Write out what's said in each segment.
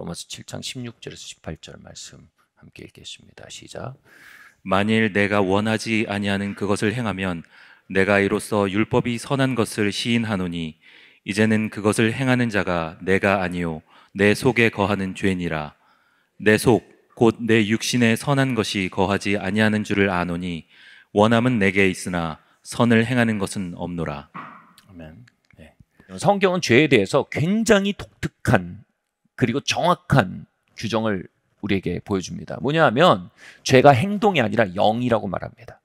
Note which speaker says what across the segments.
Speaker 1: 로마서 7장 16절에서 18절 말씀 함께 읽겠습니다. 시작.
Speaker 2: 만일 내가 원하지 아니하는 그것을 행하면 내가 이로써 율법이 선한 것을 시인하노니 이제는 그것을 행하는 자가 내가 아니요 내 속에 거하는 죄니라. 내 속 곧 내 육신에 선한 것이 거하지 아니하는 줄을 아노니 원함은 내게 있으나 선을 행하는 것은 없노라.
Speaker 1: 아멘. 네. 성경은 죄에 대해서 굉장히 독특한 그리고 정확한 규정을 우리에게 보여줍니다. 뭐냐 하면 죄가 행동이 아니라 영이라고 말합니다.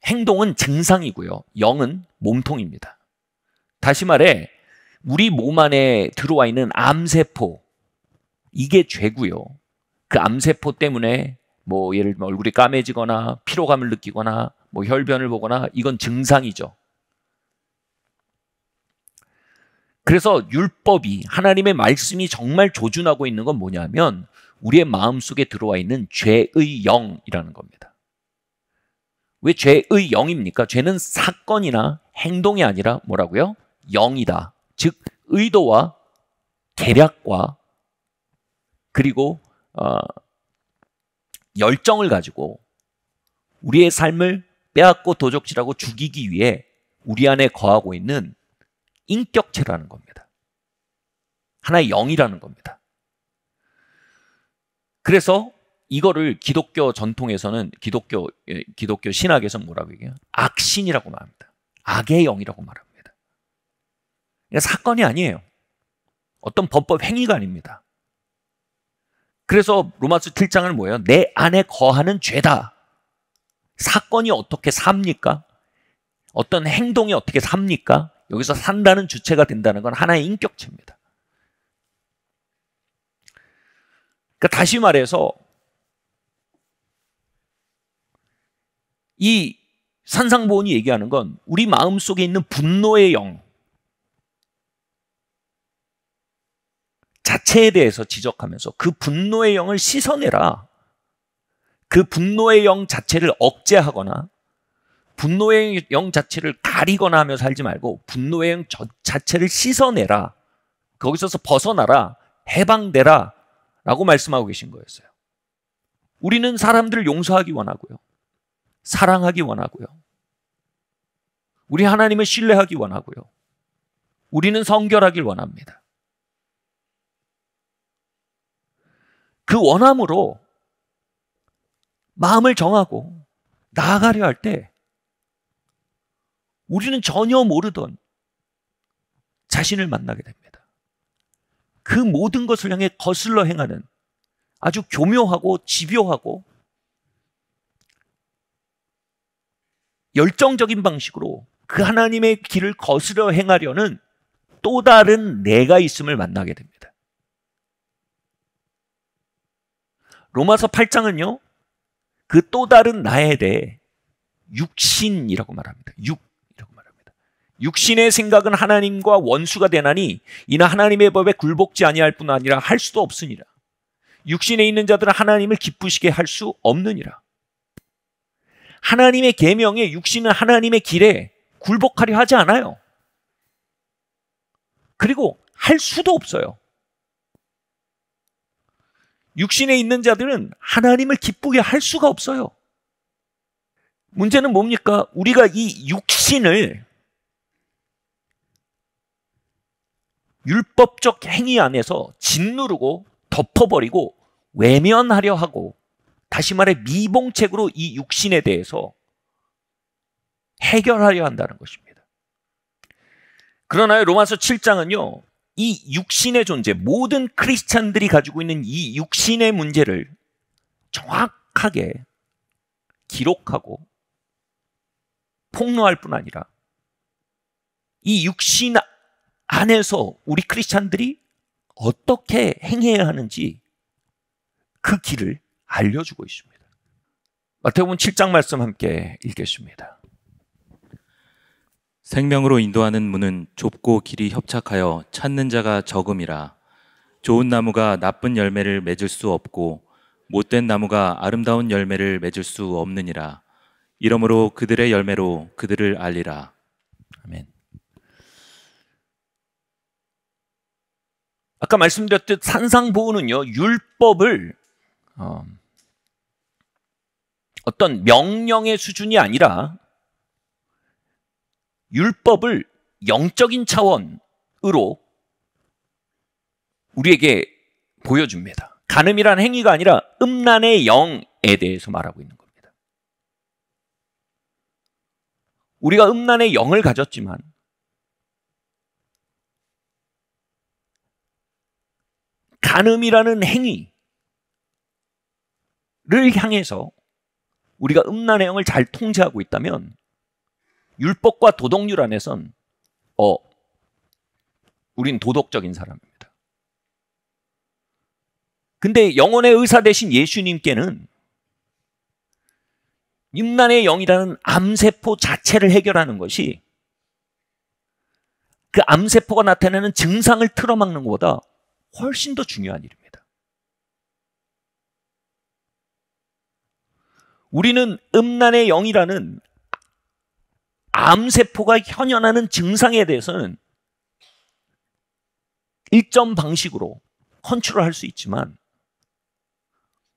Speaker 1: 행동은 증상이고요. 영은 몸통입니다. 다시 말해 우리 몸 안에 들어와 있는 암세포, 이게 죄고요. 그 암세포 때문에 뭐 예를 들면 얼굴이 까매지거나 피로감을 느끼거나 뭐 혈변을 보거나 이건 증상이죠. 그래서 율법이, 하나님의 말씀이 정말 조준하고 있는 건 뭐냐면 우리의 마음속에 들어와 있는 죄의 영이라는 겁니다. 왜 죄의 영입니까? 죄는 사건이나 행동이 아니라 뭐라고요? 영이다. 즉 의도와 계략과 그리고 열정을 가지고 우리의 삶을 빼앗고 도적질하고 죽이기 위해 우리 안에 거하고 있는 인격체라는 겁니다. 하나의 영이라는 겁니다. 그래서 이거를 기독교 전통에서는 기독교 신학에서는 뭐라고 얘기해요? 악신이라고 말합니다. 악의 영이라고 말합니다. 그러니까 사건이 아니에요. 어떤 법법 행위가 아닙니다. 그래서 로마서 7장은 뭐예요? 내 안에 거하는 죄다. 사건이 어떻게 삽니까? 어떤 행동이 어떻게 삽니까? 여기서 산다는 주체가 된다는 건 하나의 인격체입니다. 그러니까 다시 말해서 이 산상보훈이 얘기하는 건 우리 마음속에 있는 분노의 영 자체에 대해서 지적하면서 그 분노의 영을 씻어내라. 그 분노의 영 자체를 억제하거나 분노의 영 자체를 가리거나 하며 살지 말고 분노의 영 자체를 씻어내라. 거기서 벗어나라. 해방되라. 라고 말씀하고 계신 거였어요. 우리는 사람들을 용서하기 원하고요. 사랑하기 원하고요. 우리 하나님을 신뢰하기 원하고요. 우리는 성결하길 원합니다. 그 원함으로 마음을 정하고 나아가려 할 때 우리는 전혀 모르던 자신을 만나게 됩니다. 그 모든 것을 향해 거슬러 행하는 아주 교묘하고 집요하고 열정적인 방식으로 그 하나님의 길을 거스려 행하려는 또 다른 내가 있음을 만나게 됩니다. 로마서 8장은요, 그 또 다른 나에 대해 육신이라고 말합니다. 육이라고 말합니다. 육신의 생각은 하나님과 원수가 되나니 이나 하나님의 법에 굴복지 아니할 뿐 아니라 할 수도 없으니라. 육신에 있는 자들은 하나님을 기쁘시게 할 수 없느니라. 하나님의 계명에 육신은 하나님의 길에 굴복하려 하지 않아요. 그리고 할 수도 없어요. 육신에 있는 자들은 하나님을 기쁘게 할 수가 없어요. 문제는 뭡니까? 우리가 이 육신을 율법적 행위 안에서 짓누르고 덮어버리고 외면하려 하고, 다시 말해 미봉책으로 이 육신에 대해서 해결하려 한다는 것입니다. 그러나 로마서 7장은요, 이 육신의 존재, 모든 크리스찬들이 가지고 있는 이 육신의 문제를 정확하게 기록하고 폭로할 뿐 아니라 이 육신 안에서 우리 크리스찬들이 어떻게 행해야 하는지 그 길을 알려주고 있습니다. 마태복음 7장 말씀 함께 읽겠습니다.
Speaker 2: 생명으로 인도하는 문은 좁고 길이 협착하여 찾는 자가 적음이라. 좋은 나무가 나쁜 열매를 맺을 수 없고 못된 나무가 아름다운 열매를 맺을 수 없느니라. 이러므로 그들의 열매로 그들을 알리라.
Speaker 1: 아멘. 아까 말씀드렸듯 산상보호는요, 율법을 어떤 명령의 수준이 아니라 율법을 영적인 차원으로 우리에게 보여줍니다. 간음이라는 행위가 아니라 음란의 영에 대해서 말하고 있는 겁니다. 우리가 음란의 영을 가졌지만 간음이라는 행위를 향해서 우리가 음란의 영을 잘 통제하고 있다면 율법과 도덕률 안에선 우린 도덕적인 사람입니다. 근데 영혼의 의사 되신 예수님께는 음란의 영이라는 암세포 자체를 해결하는 것이 그 암세포가 나타내는 증상을 틀어막는 것보다 훨씬 더 중요한 일입니다. 우리는 음란의 영이라는 암세포가 현현하는 증상에 대해서는 일정 방식으로 컨트롤할 수 있지만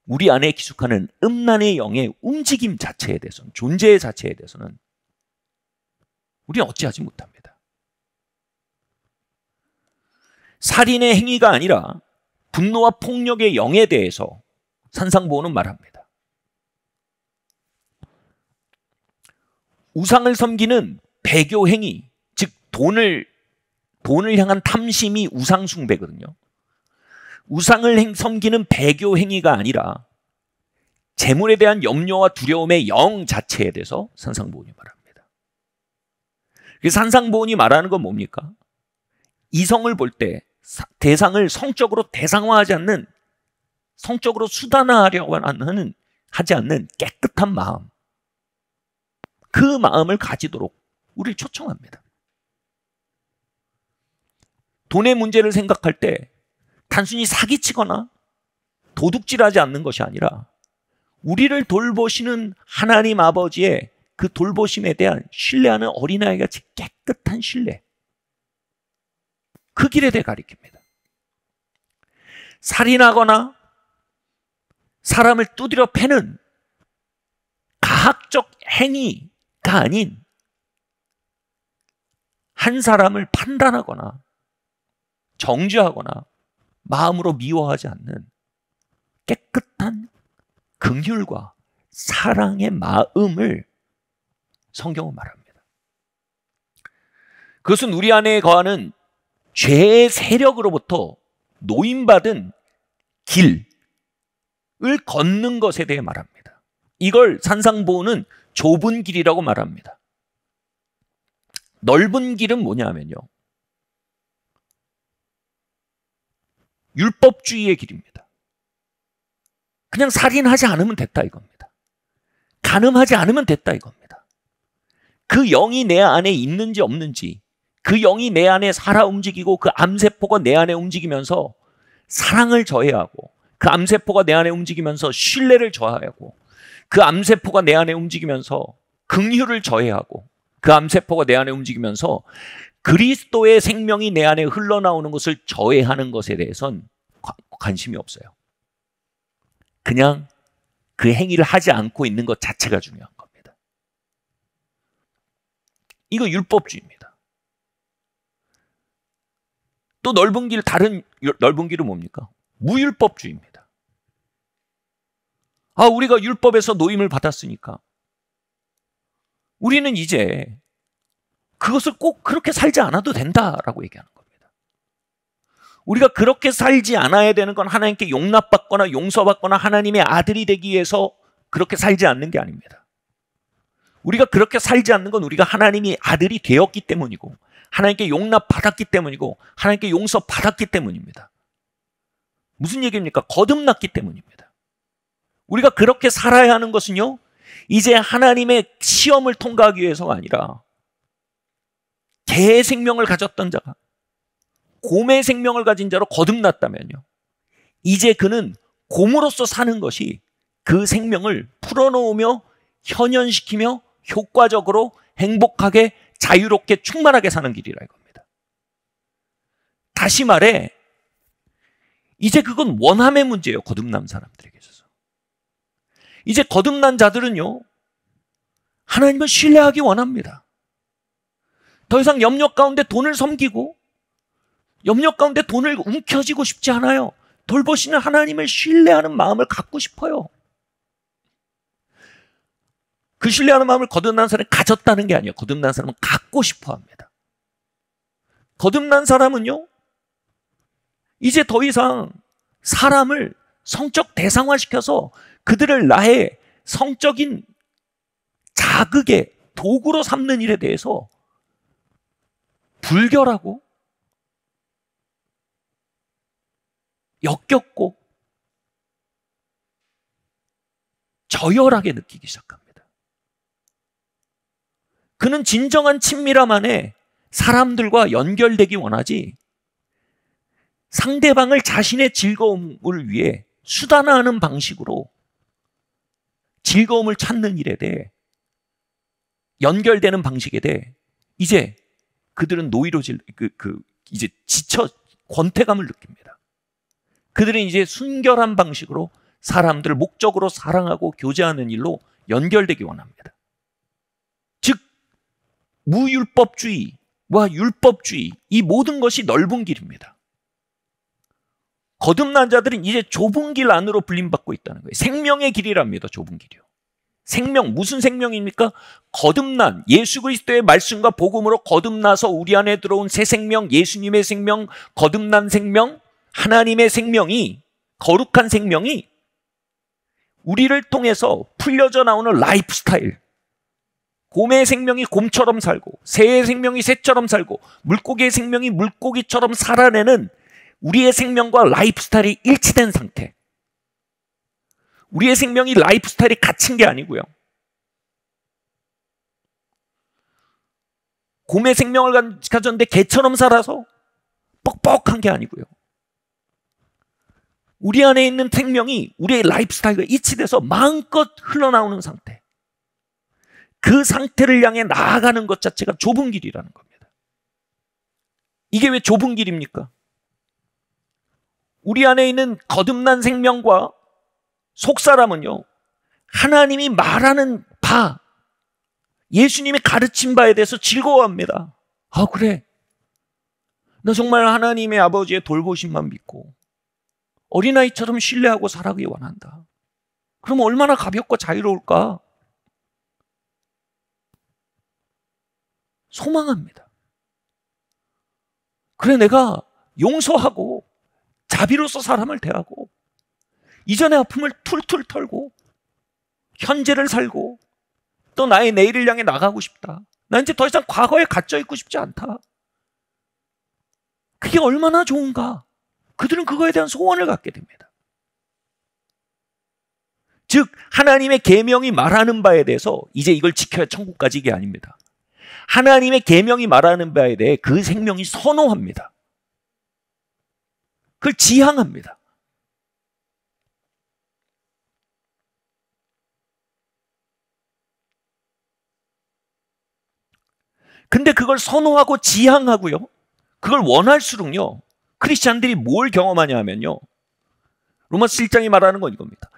Speaker 1: 우리 안에 기숙하는 음란의 영의 움직임 자체에 대해서는, 존재 자체에 대해서는 우리는 어찌하지 못합니다. 살인의 행위가 아니라 분노와 폭력의 영에 대해서 산상보호는 말합니다. 우상을 섬기는 배교 행위, 즉 돈을 향한 탐심이 우상 숭배거든요. 우상을 섬기는 배교 행위가 아니라 재물에 대한 염려와 두려움의 영 자체에 대해서 산상보훈이 말합니다. 산상보훈이 말하는 건 뭡니까? 이성을 볼 때 대상을 성적으로 대상화하지 않는, 성적으로 수단화하려고 하지 않는 깨끗한 마음, 그 마음을 가지도록 우리를 초청합니다. 돈의 문제를 생각할 때 단순히 사기치거나 도둑질하지 않는 것이 아니라 우리를 돌보시는 하나님 아버지의 그 돌보심에 대한 신뢰하는 어린아이같이 깨끗한 신뢰, 그 길에 대해 가리킵니다. 살인하거나 사람을 두드려 패는 가학적 행위가 아닌 한 사람을 판단하거나 정죄하거나 마음으로 미워하지 않는 깨끗한 긍휼과 사랑의 마음을 성경은 말합니다. 그것은 우리 안에 거하는 죄의 세력으로부터 노임받은 길을 걷는 것에 대해 말합니다. 이걸 산상보호는 좁은 길이라고 말합니다. 넓은 길은 뭐냐면요, 율법주의의 길입니다. 그냥 살인하지 않으면 됐다 이겁니다. 간음하지 않으면 됐다 이겁니다. 그 영이 내 안에 있는지 없는지, 그 영이 내 안에 살아 움직이고 그 암세포가 내 안에 움직이면서 사랑을 저해하고, 그 암세포가 내 안에 움직이면서 신뢰를 저해하고, 그 암세포가 내 안에 움직이면서 긍휼을 저해하고, 그 암세포가 내 안에 움직이면서 그리스도의 생명이 내 안에 흘러나오는 것을 저해하는 것에 대해선 관심이 없어요. 그냥 그 행위를 하지 않고 있는 것 자체가 중요한 겁니다. 이거 율법주의입니다. 또 넓은 길, 다른 넓은 길은 뭡니까? 무율법주의입니다. 우리가 율법에서 노임을 받았으니까 우리는 이제 그것을 꼭 그렇게 살지 않아도 된다라고 얘기하는 겁니다. 우리가 그렇게 살지 않아야 되는 건 하나님께 용납받거나 용서받거나 하나님의 아들이 되기 위해서 그렇게 살지 않는 게 아닙니다. 우리가 그렇게 살지 않는 건 우리가 하나님이 아들이 되었기 때문이고, 하나님께 용납받았기 때문이고, 하나님께 용서받았기 때문입니다. 무슨 얘기입니까? 거듭났기 때문입니다. 우리가 그렇게 살아야 하는 것은요, 이제 하나님의 시험을 통과하기 위해서가 아니라 개의 생명을 가졌던 자가 곰의 생명을 가진 자로 거듭났다면요, 이제 그는 곰으로서 사는 것이 그 생명을 풀어놓으며 현현시키며 효과적으로 행복하게 자유롭게 충만하게 사는 길이라 이겁니다. 다시 말해, 이제 그건 원함의 문제예요. 거듭난 사람들에게 있어서. 이제 거듭난 자들은요, 하나님을 신뢰하기 원합니다. 더 이상 염려 가운데 돈을 섬기고 염려 가운데 돈을 움켜쥐고 싶지 않아요. 돌보시는 하나님을 신뢰하는 마음을 갖고 싶어요. 그 신뢰하는 마음을 거듭난 사람이 가졌다는 게 아니에요. 거듭난 사람은 갖고 싶어 합니다. 거듭난 사람은요, 이제 더 이상 사람을 성적 대상화시켜서 그들을 나의 성적인 자극의 도구로 삼는 일에 대해서 불결하고 역겹고 저열하게 느끼기 시작합니다. 그는 진정한 친밀함 안에 사람들과 연결되기 원하지 상대방을 자신의 즐거움을 위해 수단화하는 방식으로 즐거움을 찾는 일에 대해 연결되는 방식에 대해 이제 그들은 이제 지쳐 권태감을 느낍니다. 그들은 이제 순결한 방식으로 사람들을 목적으로 사랑하고 교제하는 일로 연결되기 원합니다. 즉 무율법주의와 율법주의, 이 모든 것이 넓은 길입니다. 거듭난 자들은 이제 좁은 길 안으로 불림받고 있다는 거예요. 생명의 길이랍니다. 좁은 길이요. 생명, 무슨 생명입니까? 거듭난 예수 그리스도의 말씀과 복음으로 거듭나서 우리 안에 들어온 새 생명, 예수님의 생명, 거듭난 생명, 하나님의 생명이, 거룩한 생명이 우리를 통해서 풀려져 나오는 라이프 스타일. 곰의 생명이 곰처럼 살고, 새의 생명이 새처럼 살고, 물고기의 생명이 물고기처럼 살아내는 우리의 생명과 라이프 스타일이 일치된 상태. 우리의 생명이 라이프 스타일이 갇힌 게 아니고요. 곰의 생명을 가졌는데 개처럼 살아서 뻑뻑한 게 아니고요. 우리 안에 있는 생명이 우리의 라이프 스타일과 일치돼서 마음껏 흘러나오는 상태. 그 상태를 향해 나아가는 것 자체가 좁은 길이라는 겁니다. 이게 왜 좁은 길입니까? 우리 안에 있는 거듭난 생명과 속사람은요, 하나님이 말하는 바, 예수님이 가르친 바에 대해서 즐거워합니다. 아, 그래. 나 정말 하나님의 아버지의 돌보심만 믿고 어린아이처럼 신뢰하고 살아가기 원한다. 그럼 얼마나 가볍고 자유로울까? 소망합니다. 그래, 내가 용서하고 자비로서 사람을 대하고 이전의 아픔을 툴툴 털고 현재를 살고 또 나의 내일을 향해 나가고 싶다. 나 이제 더 이상 과거에 갇혀 있고 싶지 않다. 그게 얼마나 좋은가? 그들은 그거에 대한 소원을 갖게 됩니다. 즉 하나님의 계명이 말하는 바에 대해서 이제 이걸 지켜야 천국 가지, 이게 아닙니다. 하나님의 계명이 말하는 바에 대해 그 생명이 선호합니다. 그걸 지향합니다. 근데 그걸 선호하고 지향하고요, 그걸 원할수록요, 크리스찬들이 뭘 경험하냐 하면요, 로마서 1장이 말하는 건 이겁니다.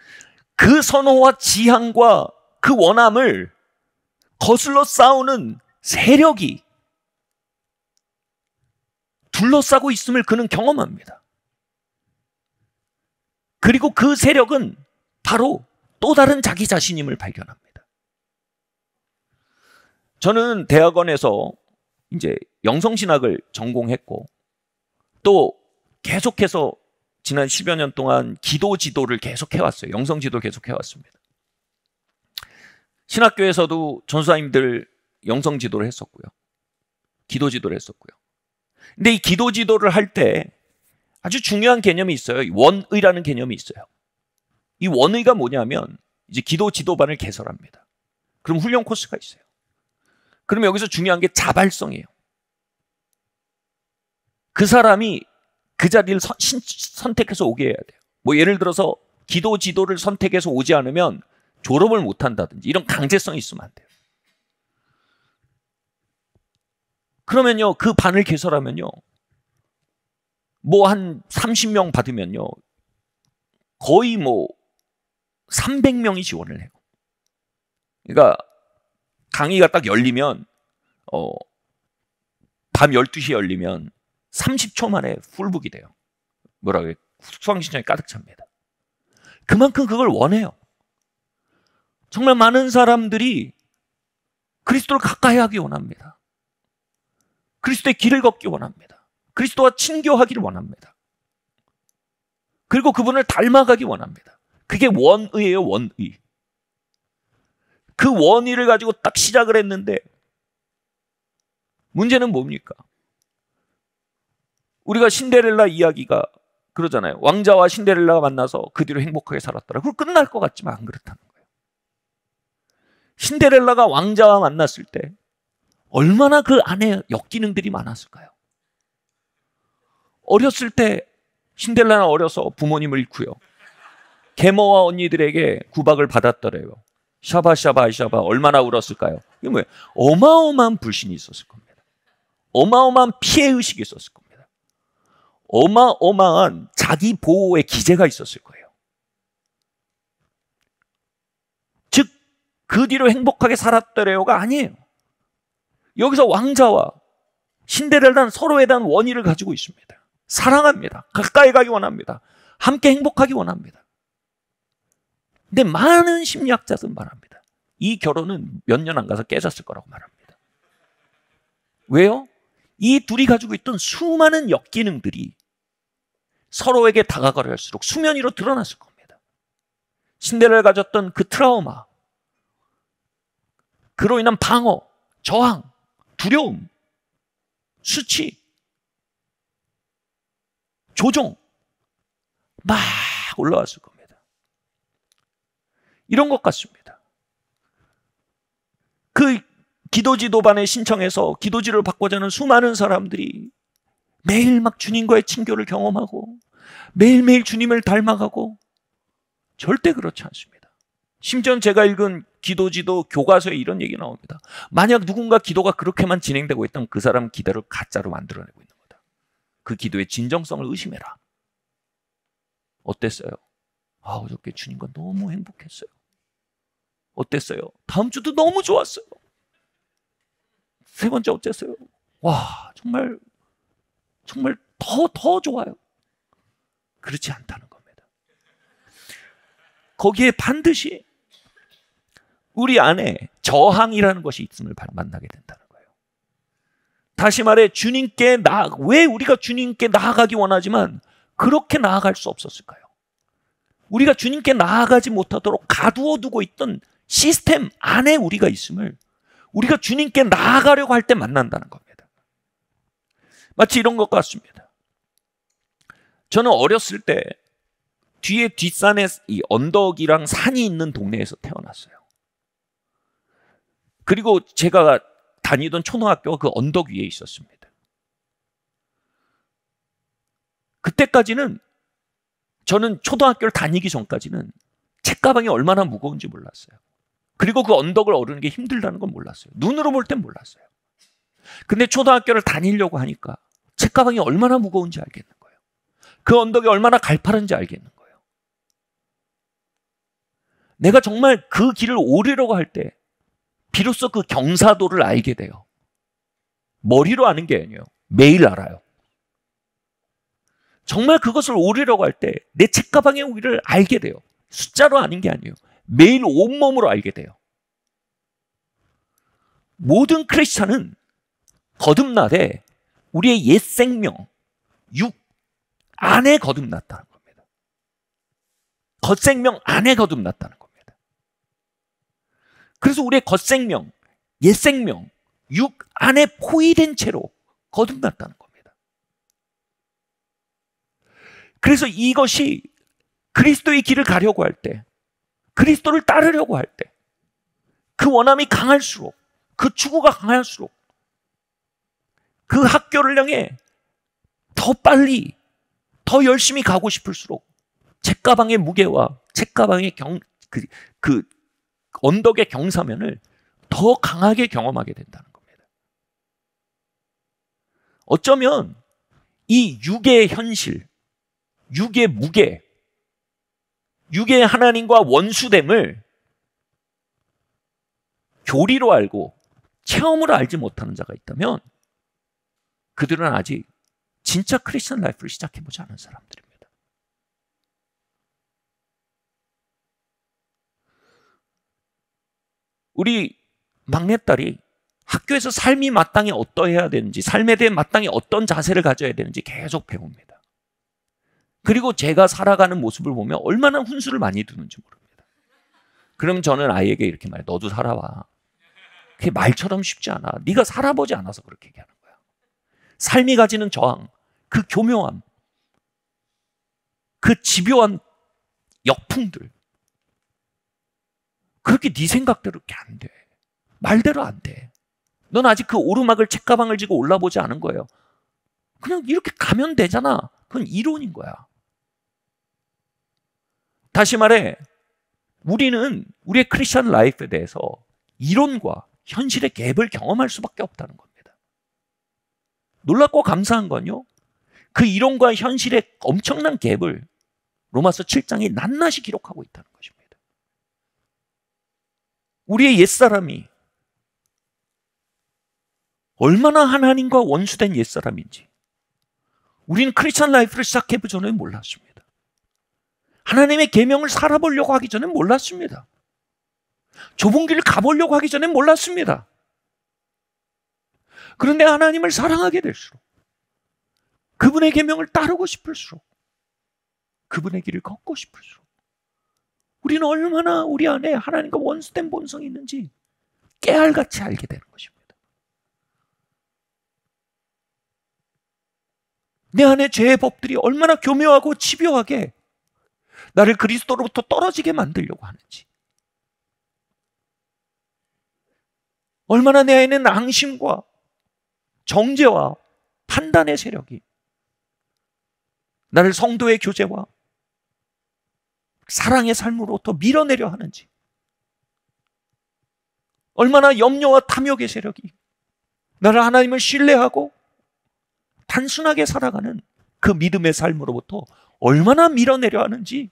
Speaker 1: 그 선호와 지향과 그 원함을 거슬러 싸우는 세력이 둘러싸고 있음을 그는 경험합니다. 그리고 그 세력은 바로 또 다른 자기 자신임을 발견합니다. 저는 대학원에서 이제 영성신학을 전공했고 또 계속해서 지난 10여 년 동안 기도 지도를 계속 해왔어요. 영성 지도를 계속 해왔습니다. 신학교에서도 전수사님들 영성 지도를 했었고요. 기도 지도를 했었고요. 근데 이 기도 지도를 할 때 아주 중요한 개념이 있어요. 원의라는 개념이 있어요. 이 원의가 뭐냐면 이제 기도 지도반을 개설합니다. 그럼 훈련 코스가 있어요. 그럼 여기서 중요한 게 자발성이에요. 그 사람이 그 자리를 선택해서 오게 해야 돼요. 뭐 예를 들어서 기도 지도를 선택해서 오지 않으면 졸업을 못 한다든지 이런 강제성이 있으면 안 돼요. 그러면요, 그 반을 개설하면요, 뭐 한 30명 받으면요, 거의 뭐 300명이 지원을 해요. 그러니까 강의가 딱 열리면 밤 12시에 열리면 30초 만에 풀북이 돼요. 뭐라고 해요? 수강 신청이 가득 찹니다. 그만큼 그걸 원해요. 정말 많은 사람들이 그리스도를 가까이 하기 원합니다. 그리스도의 길을 걷기 원합니다. 그리스도와 친교하기를 원합니다. 그리고 그분을 닮아가기 원합니다. 그게 원의예요, 원의. 그 원의를 가지고 딱 시작을 했는데 문제는 뭡니까? 우리가 신데렐라 이야기가 그러잖아요. 왕자와 신데렐라가 만나서 그 뒤로 행복하게 살았더라. 그거 끝날 것 같지만 안 그렇다는 거예요. 신데렐라가 왕자와 만났을 때 얼마나 그 안에 역기능들이 많았을까요? 어렸을 때 신데렐라는 어려서 부모님을 잃고요. 계모와 언니들에게 구박을 받았더래요. 샤바샤바 샤바 얼마나 울었을까요? 이게 뭐예요? 어마어마한 불신이 있었을 겁니다. 어마어마한 피해의식이 있었을 겁니다. 어마어마한 자기 보호의 기제가 있었을 거예요. 즉, 그 뒤로 행복하게 살았더래요가 아니에요. 여기서 왕자와 신데렐라는 서로에 대한 원의를 가지고 있습니다. 사랑합니다. 가까이 가기 원합니다. 함께 행복하기 원합니다. 근데 많은 심리학자들은 말합니다. 이 결혼은 몇 년 안 가서 깨졌을 거라고 말합니다. 왜요? 이 둘이 가지고 있던 수많은 역기능들이 서로에게 다가가려 할수록 수면 위로 드러났을 겁니다. 신데렐라가 가졌던 그 트라우마, 그로 인한 방어, 저항, 두려움, 수치, 조종 막 올라왔을 겁니다. 이런 것 같습니다. 그 기도지도반에 신청해서 기도지를 받고자 하는 수많은 사람들이 매일 막 주님과의 친교를 경험하고 매일매일 주님을 닮아가고 절대 그렇지 않습니다. 심지어 제가 읽은 기도지도 교과서에 이런 얘기 나옵니다. 만약 누군가 기도가 그렇게만 진행되고 있다면 그 사람은 기도를 가짜로 만들어내고 있는 거다. 그 기도의 진정성을 의심해라. 어땠어요? 어저께 주님과 너무 행복했어요. 어땠어요? 다음 주도 너무 좋았어요. 세 번째 어땠어요? 와, 정말 더 좋아요. 그렇지 않다는 겁니다. 거기에 반드시 우리 안에 저항이라는 것이 있음을 만나게 된다는 거예요. 다시 말해 왜 우리가 주님께 나아가기 원하지만 그렇게 나아갈 수 없었을까요? 우리가 주님께 나아가지 못하도록 가두어 두고 있던 시스템 안에 우리가 있음을 우리가 주님께 나아가려고 할 때 만난다는 겁니다. 마치 이런 것 같습니다. 저는 어렸을 때 뒤에 뒷산에 이 언덕이랑 산이 있는 동네에서 태어났어요. 그리고 제가 다니던 초등학교가 그 언덕 위에 있었습니다. 그때까지는 저는 초등학교를 다니기 전까지는 책가방이 얼마나 무거운지 몰랐어요. 그리고 그 언덕을 오르는 게 힘들다는 건 몰랐어요. 눈으로 볼 땐 몰랐어요. 근데 초등학교를 다니려고 하니까 책가방이 얼마나 무거운지 알겠는 거예요. 그 언덕이 얼마나 가파른지 알겠는 거예요. 내가 정말 그 길을 오르려고 할 때 비로소 그 경사도를 알게 돼요. 머리로 아는 게 아니에요. 매일 알아요. 정말 그것을 오르려고 할 때 내 책가방의 위를 알게 돼요. 숫자로 아는 게 아니에요. 매일 온몸으로 알게 돼요. 모든 크리스찬은 거듭날에 우리의 옛 생명, 육 안에 거듭났다는 겁니다. 겉생명 안에 거듭났다는 겁니다. 그래서 우리의 겉생명, 옛 생명, 육 안에 포위된 채로 거듭났다는 겁니다. 그래서 이것이 그리스도의 길을 가려고 할 때, 그리스도를 따르려고 할 때, 그 원함이 강할수록, 그 추구가 강할수록, 그 학교를 향해 더 빨리, 더 열심히 가고 싶을수록 책가방의 무게와 책가방의 그 언덕의 경사면을 더 강하게 경험하게 된다는 겁니다. 어쩌면 이 육의 현실, 육의 무게, 육의 하나님과 원수됨을 교리로 알고 체험으로 알지 못하는 자가 있다면 그들은 아직 진짜 크리스천 라이프를 시작해보지 않은 사람들입니다. 우리 막내딸이 학교에서 삶이 마땅히 어떠해야 되는지, 삶에 대해 마땅히 어떤 자세를 가져야 되는지 계속 배웁니다. 그리고 제가 살아가는 모습을 보면 얼마나 훈수를 많이 두는지 모릅니다. 그럼 저는 아이에게 이렇게 말해요. 너도 살아봐. 그게 말처럼 쉽지 않아. 네가 살아보지 않아서 그렇게 얘기하는 거야. 삶이 가지는 저항, 그 교묘함, 그 집요한 역풍들, 그렇게 네 생각대로 이렇게 안 돼. 말대로 안 돼. 넌 아직 그 오르막을 책가방을 지고 올라보지 않은 거예요. 그냥 이렇게 가면 되잖아. 그건 이론인 거야. 다시 말해, 우리는 우리의 크리스천 라이프에 대해서 이론과 현실의 갭을 경험할 수밖에 없다는 겁니다. 놀랍고 감사한 건요, 그 이론과 현실의 엄청난 갭을 로마서 7장이 낱낱이 기록하고 있다는 것입니다. 우리의 옛사람이 얼마나 하나님과 원수된 옛사람인지 우리는 크리스천 라이프를 시작해보기 전에 몰랐습니다. 하나님의 계명을 살아보려고 하기 전에 몰랐습니다. 좁은 길을 가보려고 하기 전에 몰랐습니다. 그런데 하나님을 사랑하게 될수록, 그분의 계명을 따르고 싶을수록, 그분의 길을 걷고 싶을수록 우리는 얼마나 우리 안에 하나님과 원수된 본성이 있는지 깨알같이 알게 되는 것입니다. 내 안에 죄의 법들이 얼마나 교묘하고 집요하게 나를 그리스도로부터 떨어지게 만들려고 하는지, 얼마나 내 안에는 앙심과 정죄와 판단의 세력이 나를 성도의 교제와 사랑의 삶으로부터 밀어내려 하는지, 얼마나 염려와 탐욕의 세력이 나를 하나님을 신뢰하고 단순하게 살아가는 그 믿음의 삶으로부터 얼마나 밀어내려 하는지,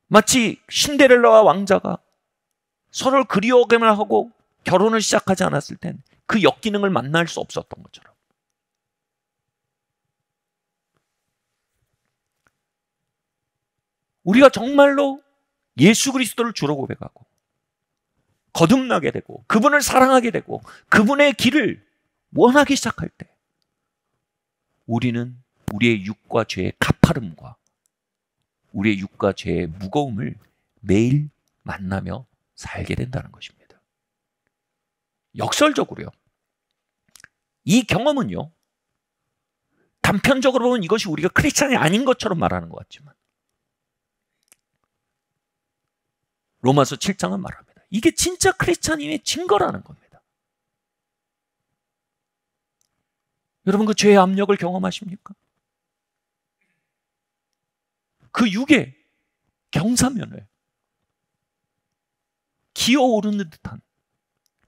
Speaker 1: 마치 신데렐라와 왕자가 서로를 그리워하기만 하고 결혼을 시작하지 않았을 땐 그 역기능을 만날 수 없었던 것처럼, 우리가 정말로 예수 그리스도를 주로 고백하고 거듭나게 되고 그분을 사랑하게 되고 그분의 길을 원하기 시작할 때 우리는 우리의 육과 죄의 가파름과 우리의 육과 죄의 무거움을 매일 만나며 살게 된다는 것입니다. 역설적으로요, 이 경험은요, 단편적으로 보면 이것이 우리가 크리스찬이 아닌 것처럼 말하는 것 같지만 로마서 7장은 말합니다. 이게 진짜 크리스찬임의 증거라는 겁니다. 여러분, 그 죄의 압력을 경험하십니까? 그 육의 경사면을 기어오르는 듯한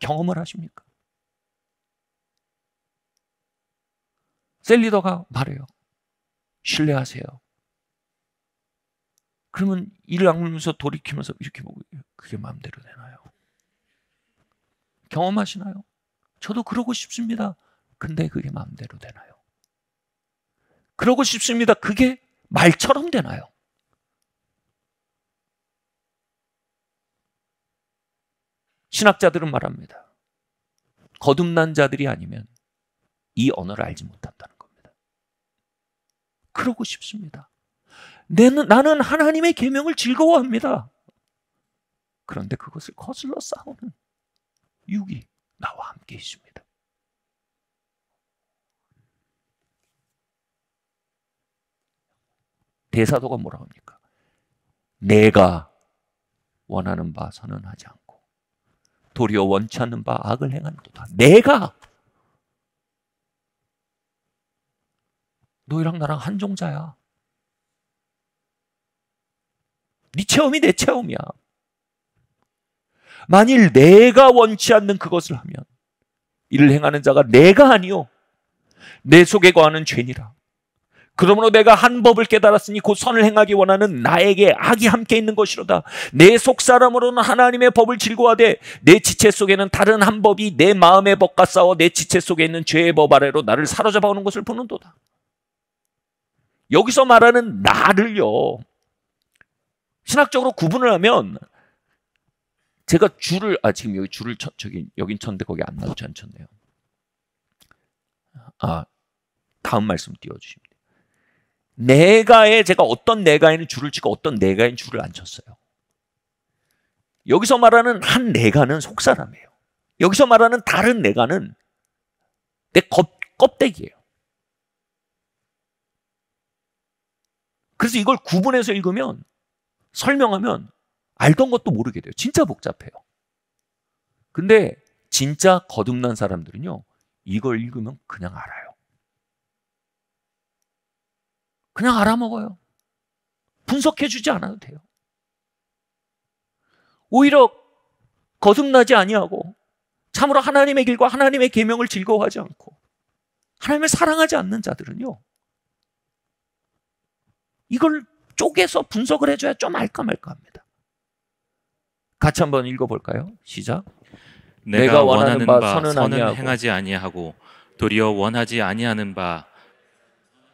Speaker 1: 경험을 하십니까? 셀리더가 말해요. 신뢰하세요. 그러면 이를 악물면서 돌이키면서 이렇게 보고, 그게 마음대로 되나요? 경험하시나요? 저도 그러고 싶습니다. 근데 그게 마음대로 되나요? 그러고 싶습니다. 그게 말처럼 되나요? 신학자들은 말합니다. 거듭난 자들이 아니면 이 언어를 알지 못한다는 겁니다. 그러고 싶습니다. 나는 하나님의 계명을 즐거워합니다. 그런데 그것을 거슬러 싸우는 육이 나와 함께 있습니다. 대사도가 뭐라고 합니까? 내가 원하는 바 선언하지 않고 도리어 원치 않는 바 악을 행하는도다. 내가! 너희랑 나랑 한 종자야. 네 체험이 내 체험이야. 만일 내가 원치 않는 그것을 하면 이를 행하는 자가 내가 아니요 내 속에 거하는 죄니라. 그러므로 내가 한 법을 깨달았으니 곧 선을 행하기 원하는 나에게 악이 함께 있는 것이로다. 내 속사람으로는 하나님의 법을 즐거워하되 내 지체 속에는 다른 한 법이 내 마음의 법과 싸워 내 지체 속에 있는 죄의 법 아래로 나를 사로잡아 오는 것을 보는도다. 여기서 말하는 나를요, 신학적으로 구분을 하면, 제가 줄을 지금 여기 줄을 여긴 쳤는데 거기 안 나오지 않쳤네요. 다음 말씀 띄워주시면 돼요. 내가에 제가 어떤 내가에는 줄을 치고 어떤 내가에는 줄을 안 쳤어요. 여기서 말하는 한 내가는 속사람이에요. 여기서 말하는 다른 내가는 내 껍데기예요. 그래서 이걸 구분해서 읽으면, 설명하면 알던 것도 모르게 돼요. 진짜 복잡해요. 근데 진짜 거듭난 사람들은요, 이걸 읽으면 그냥 알아요. 그냥 알아먹어요. 분석해주지 않아도 돼요. 오히려 거듭나지 아니하고 참으로 하나님의 길과 하나님의 계명을 즐거워하지 않고 하나님을 사랑하지 않는 자들은요, 이걸 쪼개서 분석을 해줘야 좀 알까 말까 합니다. 같이 한번 읽어볼까요? 시작.
Speaker 2: 내가 원하는 바 선은 행하지 아니하고 도리어 원하지 아니하는 바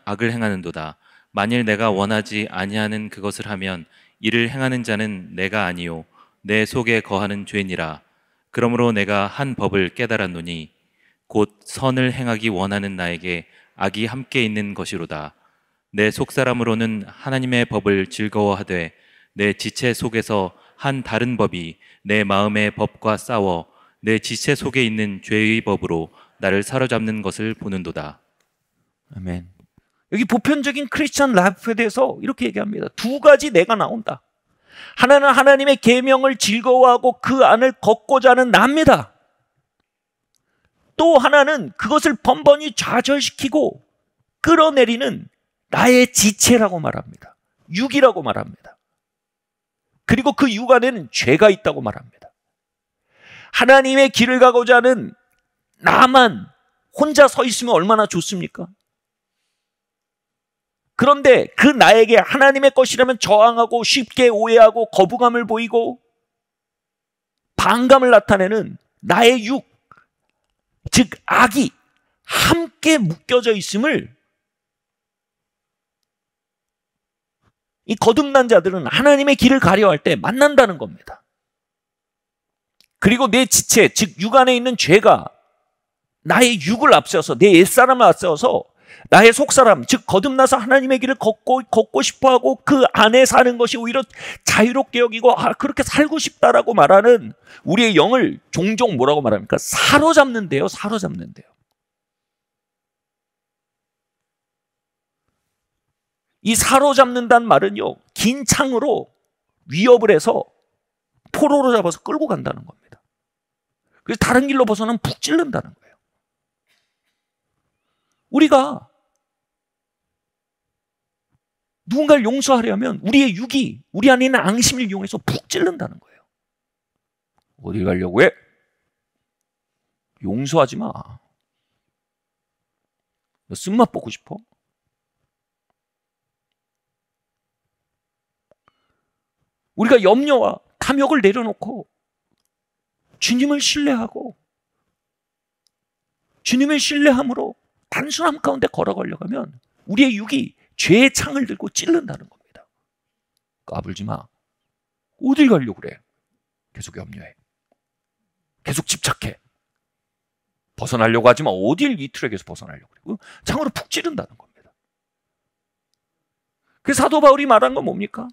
Speaker 2: 악을 행하는도다. 만일 내가 원하지 아니하는 그것을 하면 이를 행하는 자는 내가 아니요 내 속에 거하는 죄니라. 그러므로 내가 한 법을 깨달았노니 곧 선을 행하기 원하는 나에게 악이 함께 있는 것이로다. 내 속사람으로는 하나님의 법을 즐거워하되 내 지체 속에서 한 다른 법이 내 마음의 법과 싸워 내 지체 속에 있는 죄의 법으로 나를 사로잡는 것을 보는도다.
Speaker 1: 아멘. 여기 보편적인 크리스천 라이프에 대해서 이렇게 얘기합니다. 두 가지 내가 나온다. 하나는 하나님의 계명을 즐거워하고 그 안을 걷고자 하는 나입니다. 또 하나는 그것을 번번이 좌절시키고 끌어내리는 나의 지체라고 말합니다. 육이라고 말합니다. 그리고 그 육 안에는 죄가 있다고 말합니다. 하나님의 길을 가고자 하는 나만 혼자 서 있으면 얼마나 좋습니까? 그런데 그 나에게 하나님의 것이라면 저항하고 쉽게 오해하고 거부감을 보이고 반감을 나타내는 나의 육, 즉 악이 함께 묶여져 있음을 이 거듭난 자들은 하나님의 길을 가려 할 때 만난다는 겁니다. 그리고 내 지체, 즉 육 안에 있는 죄가 나의 육을 앞세워서, 내 옛사람을 앞세워서 나의 속사람, 즉 거듭나서 하나님의 길을 걷고 싶어하고 그 안에 사는 것이 오히려 자유롭게 여기고 그렇게 살고 싶다라고 말하는 우리의 영을 종종 뭐라고 말합니까? 사로잡는데요. 사로잡는데요. 이 사로잡는다는 말은요, 긴 창으로 위협을 해서 포로로 잡아서 끌고 간다는 겁니다. 그래서 다른 길로 벗어나면 푹 찔른다는 거예요. 우리가 누군가를 용서하려면 우리의 육이 우리 안에 있는 앙심을 이용해서 푹 찔른다는 거예요. 어디 가려고 해? 용서하지 마. 너 쓴맛 보고 싶어? 우리가 염려와 탐욕을 내려놓고 주님을 신뢰하고 주님을 신뢰함으로 단순함 가운데 걸어가려고 하면 우리의 육이 죄의 창을 들고 찔른다는 겁니다. 까불지 마. 어딜 가려고 그래? 계속 염려해. 계속 집착해. 벗어나려고 하지 마. 어딜 이 트랙에서 벗어나려고 그래? 창으로 푹 찌른다는 겁니다. 그 사도 바울이 말한 건 뭡니까?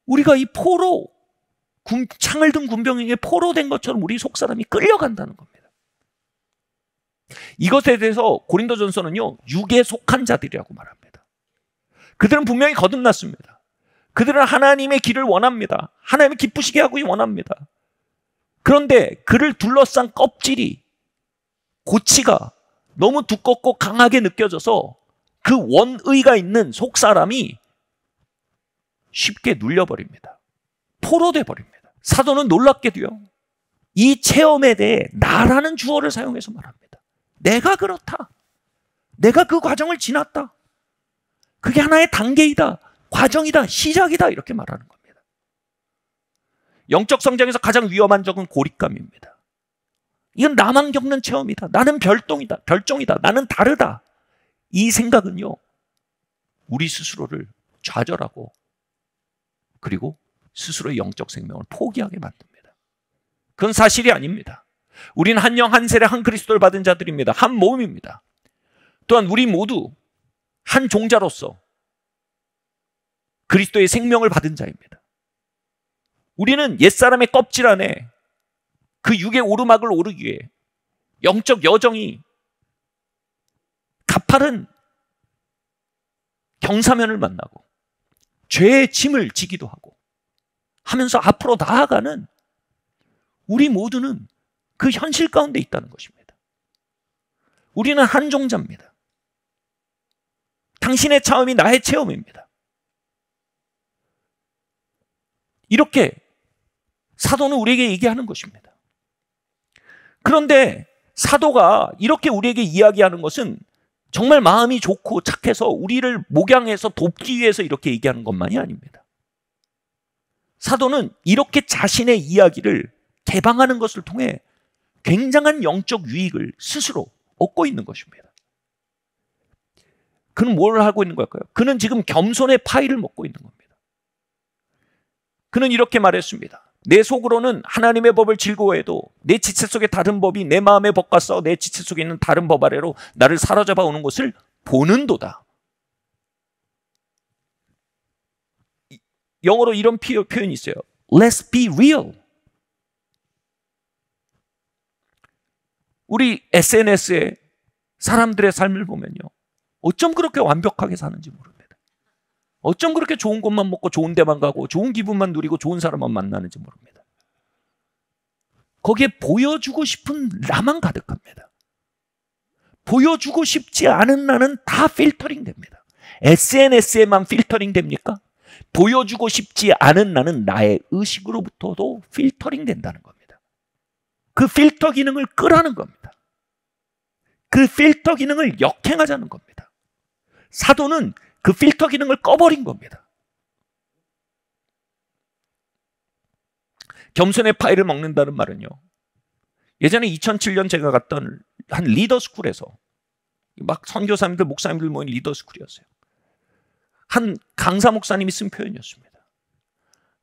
Speaker 1: 우리가 이 포로, 창을 든 군병에게 포로 된 것처럼 우리 속사람이 끌려간다는 겁니다. 이것에 대해서 고린도전서는요, 육에 속한 자들이라고 말합니다. 그들은 분명히 거듭났습니다. 그들은 하나님의 길을 원합니다. 하나님을 기쁘시게 하고 원합니다. 그런데 그를 둘러싼 껍질이, 고치가 너무 두껍고 강하게 느껴져서 그 원의가 있는 속사람이 쉽게 눌려버립니다. 포로돼 버립니다. 사도는 놀랍게도요, 이 체험에 대해 나라는 주어를 사용해서 말합니다. 내가 그렇다. 내가 그 과정을 지났다. 그게 하나의 단계이다. 과정이다. 시작이다. 이렇게 말하는 겁니다. 영적 성장에서 가장 위험한 적은 고립감입니다. 이건 나만 겪는 체험이다. 나는 별종이다. 나는 다르다. 이 생각은요, 우리 스스로를 좌절하고 그리고 스스로의 영적 생명을 포기하게 만듭니다. 그건 사실이 아닙니다. 우리는 한 영, 한 세례, 한 그리스도를 받은 자들입니다. 한 몸입니다. 또한 우리 모두 한 종자로서 그리스도의 생명을 받은 자입니다. 우리는 옛사람의 껍질 안에 그 육의 오르막을 오르기 위해 영적 여정이 가파른 경사면을 만나고 죄의 짐을 지기도 하고 하면서 앞으로 나아가는 우리 모두는 그 현실 가운데 있다는 것입니다. 우리는 한 종자입니다. 당신의 체험이 나의 체험입니다. 이렇게 사도는 우리에게 얘기하는 것입니다. 그런데 사도가 이렇게 우리에게 이야기하는 것은 정말 마음이 좋고 착해서 우리를 목양해서 돕기 위해서 이렇게 얘기하는 것만이 아닙니다. 사도는 이렇게 자신의 이야기를 개방하는 것을 통해 굉장한 영적 유익을 스스로 얻고 있는 것입니다. 그는 뭘 하고 있는 걸까요? 그는 지금 겸손의 파이를 먹고 있는 겁니다. 그는 이렇게 말했습니다. 내 속으로는 하나님의 법을 즐거워해도 내 지체 속에 다른 법이 내 마음의 법과 싸워 내 지체 속에 있는 다른 법 아래로 나를 사로잡아 오는 것을 보는도다. 영어로 이런 표현이 있어요. Let's be real. 우리 SNS에 사람들의 삶을 보면요, 어쩜 그렇게 완벽하게 사는지 모릅니다. 어쩜 그렇게 좋은 곳만 먹고 좋은 데만 가고 좋은 기분만 누리고 좋은 사람만 만나는지 모릅니다. 거기에 보여주고 싶은 나만 가득합니다. 보여주고 싶지 않은 나는 다 필터링 됩니다. SNS에만 필터링 됩니까? 보여주고 싶지 않은 나는 나의 의식으로부터도 필터링 된다는 겁니다. 그 필터 기능을 끄라는 겁니다. 그 필터 기능을 역행하자는 겁니다. 사도는 그 필터 기능을 꺼버린 겁니다. 겸손의 파이를 먹는다는 말은요, 예전에 2007년 제가 갔던 한 리더스쿨에서 막 선교사님들, 목사님들 모인 리더스쿨이었어요. 한 강사 목사님이 쓴 표현이었습니다.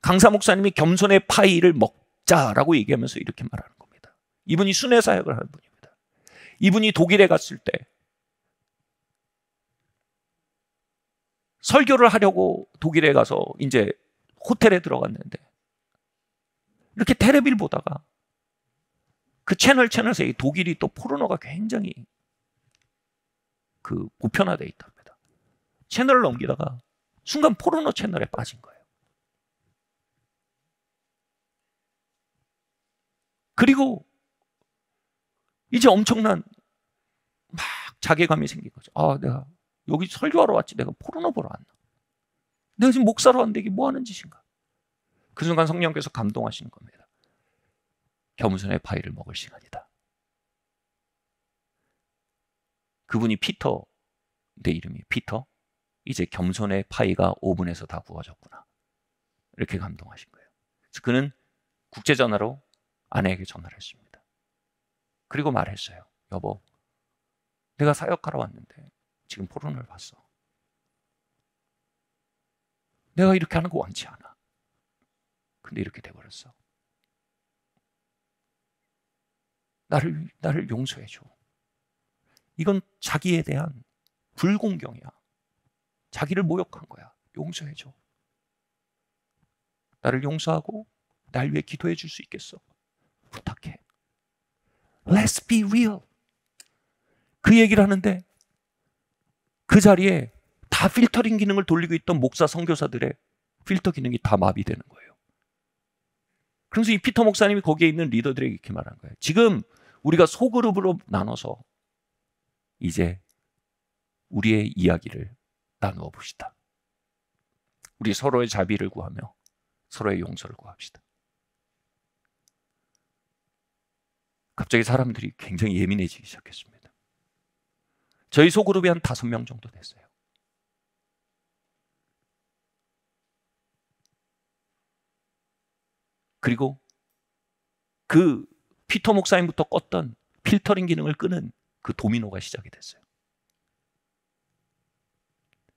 Speaker 1: 강사 목사님이 겸손의 파이를 먹자라고 얘기하면서 이렇게 말하는 겁니다. 이분이 순회 사역을 하는 분입니다. 이분이 독일에 갔을 때 설교를 하려고 독일에 가서 이제 호텔에 들어갔는데 이렇게 텔레비를 보다가 그 채널에서 독일이 또 포르노가 굉장히 그 보편화되어 있답니다. 채널을 넘기다가 순간 포르노 채널에 빠진 거예요. 그리고 이제 엄청난 막 자괴감이 생긴 거죠. 아, 내가 여기 설교하러 왔지 내가 포르노 보러 왔나? 내가 지금 목사로 왔는데 이게 뭐 하는 짓인가? 그 순간 성령께서 감동하시는 겁니다. 겸손의 파이를 먹을 시간이다. 그분이 피터, 내 이름이 피터. 이제 겸손의 파이가 오븐에서 다 구워졌구나. 이렇게 감동하신 거예요. 그래서 그는 국제전화로 아내에게 전화를 했습니다. 그리고 말했어요. 여보, 내가 사역하러 왔는데 지금 포르노를 봤어. 내가 이렇게 하는 거 원치 않아. 근데 이렇게 돼버렸어. 나를 용서해줘. 이건 자기에 대한 불공경이야. 자기를 모욕한 거야. 용서해줘. 나를 용서하고 날 위해 기도해 줄 수 있겠어? 부탁해. Let's be real. 그 얘기를 하는데 그 자리에 다 필터링 기능을 돌리고 있던 목사 선교사들의 필터 기능이 다 마비되는 거예요. 그래서 이 피터 목사님이 거기에 있는 리더들에게 이렇게 말한 거예요. 지금 우리가 소그룹으로 나눠서 이제 우리의 이야기를 나누어 봅시다. 우리 서로의 자비를 구하며 서로의 용서를 구합시다. 갑자기 사람들이 굉장히 예민해지기 시작했습니다. 저희 소그룹이 한 5명 정도 됐어요. 그리고 그 피터 목사님부터 껐던 필터링 기능을 끄는 그 도미노가 시작이 됐어요.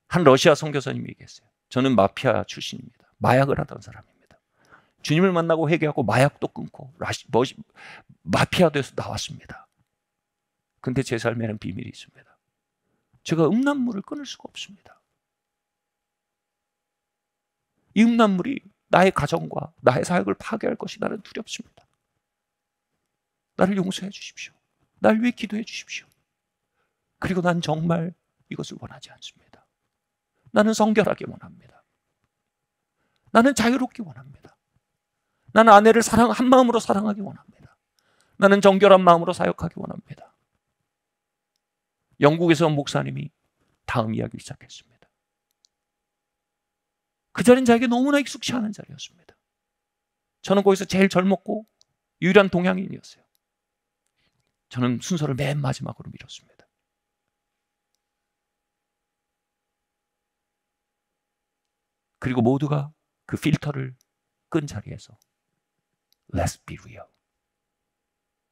Speaker 1: 한 러시아 선교사님이 얘기했어요. 저는 마피아 출신입니다. 마약을 하던 사람입니다. 주님을 만나고 회개하고 마약도 끊고 마피아 돼서 나왔습니다. 근데 제 삶에는 비밀이 있습니다. 제가 음란물을 끊을 수가 없습니다. 이 음란물이 나의 가정과 나의 사역을 파괴할 것이 나는 두렵습니다. 나를 용서해 주십시오. 날 위해 기도해 주십시오. 그리고 난 정말 이것을 원하지 않습니다. 나는 성결하게 원합니다. 나는 자유롭게 원합니다. 나는 아내를 한 마음으로 사랑하기 원합니다. 나는 정결한 마음으로 사역하기 원합니다. 영국에서 온 목사님이 다음 이야기를 시작했습니다. 그 자리는 자에게 너무나 익숙치 않은 자리였습니다. 저는 거기서 제일 젊었고 유일한 동양인이었어요. 저는 순서를 맨 마지막으로 밀었습니다. 그리고 모두가 그 필터를 끈 자리에서 Let's be real.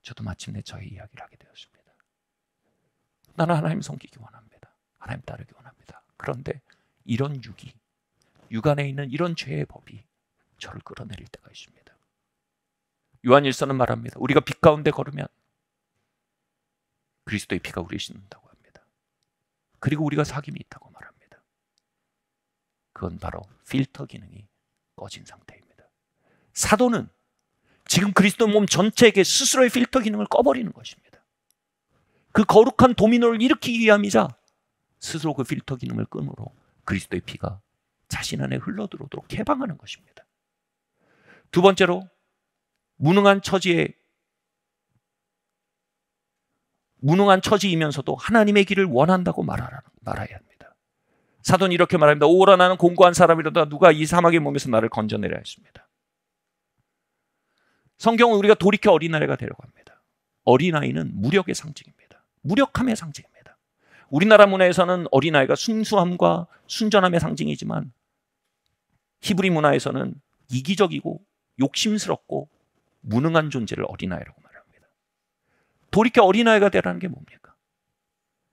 Speaker 1: 저도 마침내 저의 이야기를 하게 되었습니다. 나는 하나님 섬기기 원합니다. 하나님 따르기 원합니다. 그런데 이런 육 안에 있는 이런 죄의 법이 저를 끌어내릴 때가 있습니다. 요한일서는 말합니다. 우리가 빛 가운데 걸으면 그리스도의 피가 우리를 씻는다고 합니다. 그리고 우리가 사귐이 있다고 말합니다. 그건 바로 필터 기능이 꺼진 상태입니다. 사도는 지금 그리스도 몸 전체에게 스스로의 필터 기능을 꺼버리는 것입니다. 그 거룩한 도미노를 일으키기 위함이자 스스로 그 필터 기능을 끈으로 그리스도의 피가 자신 안에 흘러들어오도록 개방하는 것입니다. 두 번째로 무능한 처지이면서도 하나님의 길을 원한다고 말해야 합니다. 사도는 이렇게 말합니다. 오라 나는 공고한 사람이로다 누가 이 사막의 몸에서 나를 건져내려 했습니다. 성경은 우리가 돌이켜 어린아이가 되려고 합니다. 어린아이는 무력의 상징입니다. 무력함의 상징입니다. 우리나라 문화에서는 어린아이가 순수함과 순전함의 상징이지만 히브리 문화에서는 이기적이고 욕심스럽고 무능한 존재를 어린아이라고 말합니다. 돌이켜 어린아이가 되라는 게 뭡니까?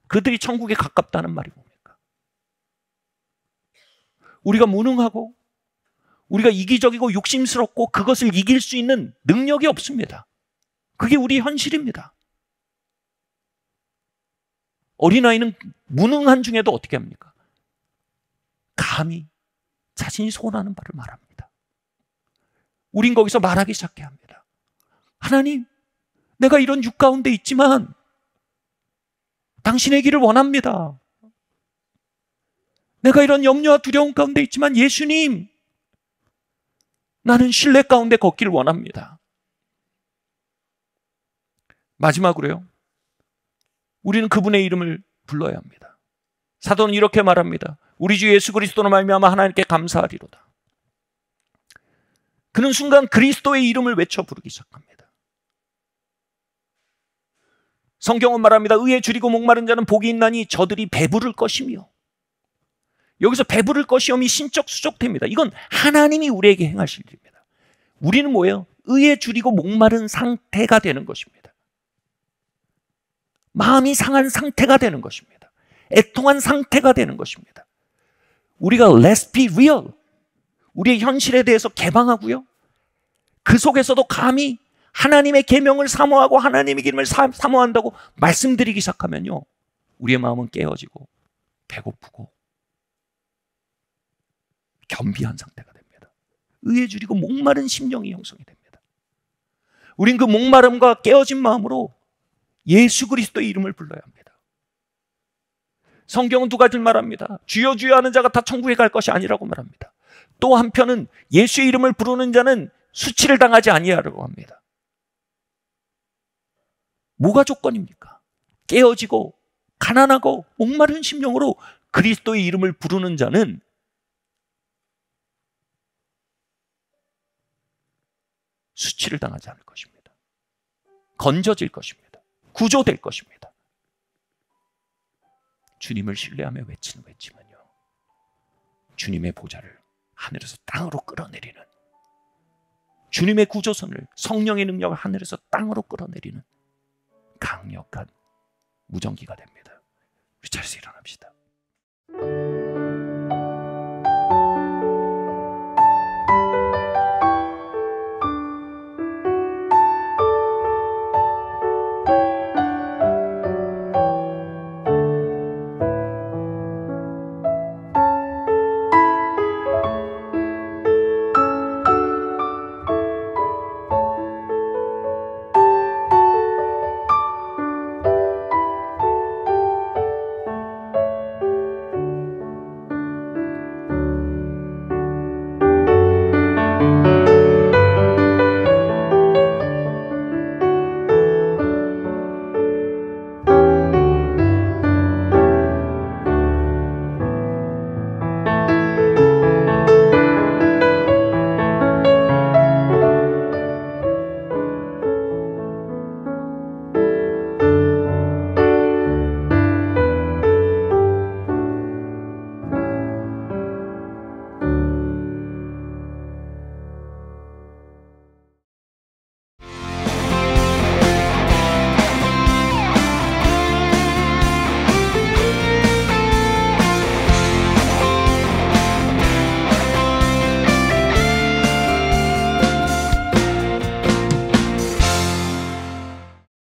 Speaker 1: 그들이 천국에 가깝다는 말이 뭡니까? 우리가 무능하고 우리가 이기적이고 욕심스럽고 그것을 이길 수 있는 능력이 없습니다. 그게 우리 현실입니다. 어린아이는 무능한 중에도 어떻게 합니까? 감히 자신이 소원하는 바를 말합니다. 우린 거기서 말하기 시작해야 합니다. 하나님, 내가 이런 육 가운데 있지만 당신의 길을 원합니다. 내가 이런 염려와 두려움 가운데 있지만 예수님, 나는 신뢰 가운데 걷기를 원합니다. 마지막으로요, 우리는 그분의 이름을 불러야 합니다. 사도는 이렇게 말합니다. 우리 주 예수 그리스도로 말미암아 하나님께 감사하리로다. 그는 순간 그리스도의 이름을 외쳐 부르기 시작합니다. 성경은 말합니다. 의에 줄이고 목마른 자는 복이 있나니 저들이 배부를 것이며. 여기서 배부를 것이염이 신적 수적태입니다. 이건 하나님이 우리에게 행하실 일입니다. 우리는 뭐예요? 의에 줄이고 목마른 상태가 되는 것입니다. 마음이 상한 상태가 되는 것입니다. 애통한 상태가 되는 것입니다. 우리가 let's be real, 우리의 현실에 대해서 개방하고요, 그 속에서도 감히 하나님의 계명을 사모하고 하나님의 기름을 사모한다고 말씀드리기 시작하면요, 우리의 마음은 깨어지고 배고프고 겸비한 상태가 됩니다. 의에 줄이고 목마른 심령이 형성이 됩니다. 우린 그 목마름과 깨어진 마음으로 예수 그리스도의 이름을 불러야 합니다. 성경은 두 가지를 말합니다. 주여 주여 하는 자가 다 천국에 갈 것이 아니라고 말합니다. 또 한편은 예수의 이름을 부르는 자는 수치를 당하지 아니하라고 합니다. 뭐가 조건입니까? 깨어지고 가난하고 목마른 심령으로 그리스도의 이름을 부르는 자는 수치를 당하지 않을 것입니다. 건져질 것입니다. 구조될 것입니다. 주님을 신뢰하며 외치는 외침은요, 주님의 보좌를 하늘에서 땅으로 끌어내리는, 주님의 구조선을, 성령의 능력을 하늘에서 땅으로 끌어내리는 강력한 무전기가 됩니다. 우리 자리에서 일어납시다.